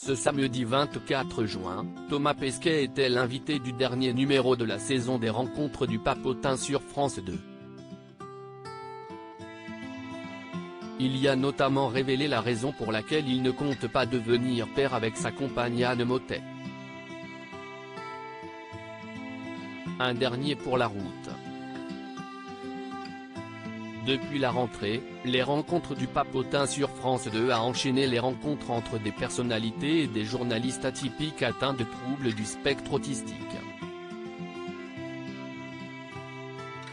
Ce samedi 24 juin, Thomas Pesquet était l'invité du dernier numéro de la saison des Rencontres du Papotin sur France 2. Il y a notamment révélé la raison pour laquelle il ne compte pas devenir père avec sa compagne Anne Mottet. Un dernier pour la route. Depuis la rentrée, les Rencontres du Papotin sur France 2 a enchaîné les rencontres entre des personnalités et des journalistes atypiques atteints de troubles du spectre autistique.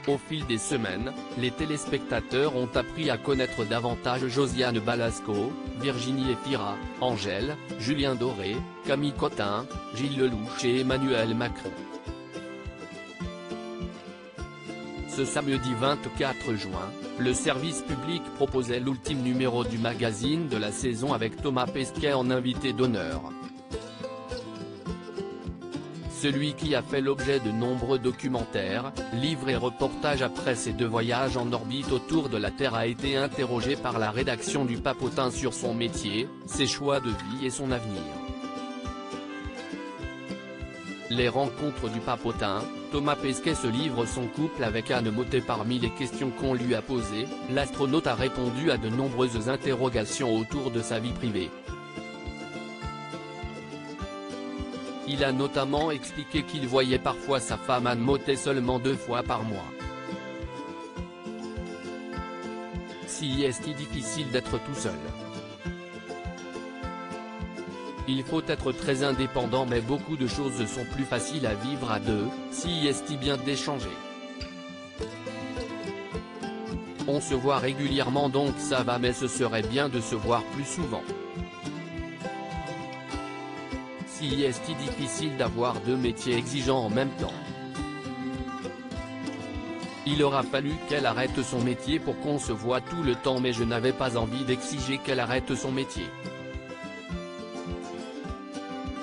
Au fil des semaines, les téléspectateurs ont appris à connaître davantage Josiane Balasco, Virginie Efira, Angèle, Julien Doré, Camille Cotin, Gilles Lelouch et Emmanuel Macron. Ce samedi 24 juin, le service public proposait l'ultime numéro du magazine de la saison avec Thomas Pesquet en invité d'honneur. Celui qui a fait l'objet de nombreux documentaires, livres et reportages après ses 2 voyages en orbite autour de la Terre a été interrogé par la rédaction du Papotin sur son métier, ses choix de vie et son avenir. Les Rencontres du Papotin, Thomas Pesquet se livre son couple avec Anne Mottet. Parmi les questions qu'on lui a posées, l'astronaute a répondu à de nombreuses interrogations autour de sa vie privée. Il a notamment expliqué qu'il voyait parfois sa femme Anne Mottet seulement 2 fois par mois. Si est-il difficile d'être tout seul? Il faut être très indépendant, mais beaucoup de choses sont plus faciles à vivre à 2, si est bien d'échanger. On se voit régulièrement donc ça va, mais ce serait bien de se voir plus souvent. Si est difficile d'avoir 2 métiers exigeants en même temps. Il aura fallu qu'elle arrête son métier pour qu'on se voit tout le temps, mais je n'avais pas envie d'exiger qu'elle arrête son métier.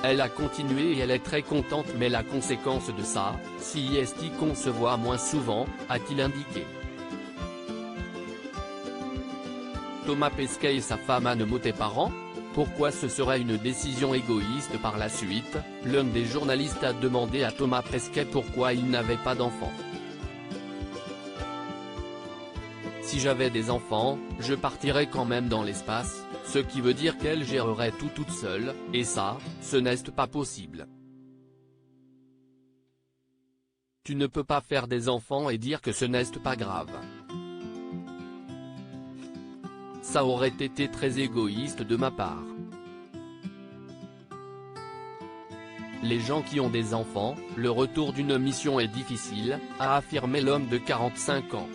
Elle a continué et elle est très contente, mais la conséquence de ça, si est qu'on se voit moins souvent, a-t-il indiqué. Thomas Pesquet et sa femme Anne Mottet parents? Pourquoi ce serait une décision égoïste? Par la suite, l'un des journalistes a demandé à Thomas Pesquet pourquoi il n'avait pas d'enfants. Si j'avais des enfants, je partirais quand même dans l'espace, ce qui veut dire qu'elle gérerait tout toute seule, et ça, ce n'est pas possible. Tu ne peux pas faire des enfants et dire que ce n'est pas grave. Ça aurait été très égoïste de ma part. Les gens qui ont des enfants, le retour d'une mission est difficile, a affirmé l'homme de 45 ans.